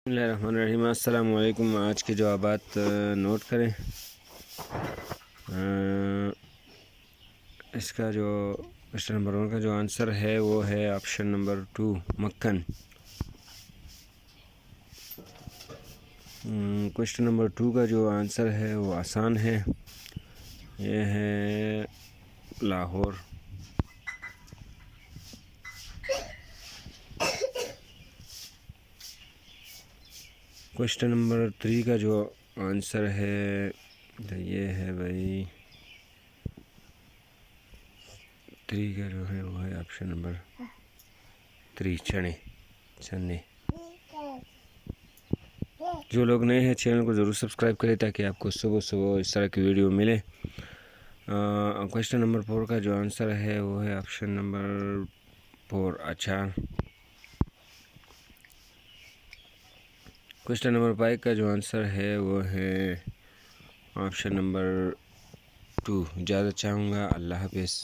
बिस्मिल्लाहिर्रहमानिर्रहीम। अस्सलाम वालेकुम। आज के जवाबात नोट करें। इसका जो क्वेश्चन नंबर 1 का जो आंसर है वो है ऑप्शन नंबर 2 मक्खन। क्वेश्चन नंबर 2 का जो आंसर है वो आसान है, ये है लाहौर। क्वेश्चन नंबर 3 का जो आंसर है तो ये है भाई 3 का जो है वो है ऑप्शन नंबर 3 चने। जो लोग नए हैं चैनल को ज़रूर सब्सक्राइब करें ताकि आपको सुबह सुबह इस तरह की वीडियो मिले। क्वेश्चन नंबर 4 का जो आंसर है वो है ऑप्शन नंबर 4 अचार। क्वेश्चन नंबर 5 का जो आंसर है वो है ऑप्शन नंबर 2 इजाज़त चाहूँगा। अल्लाह हाफ़िज़।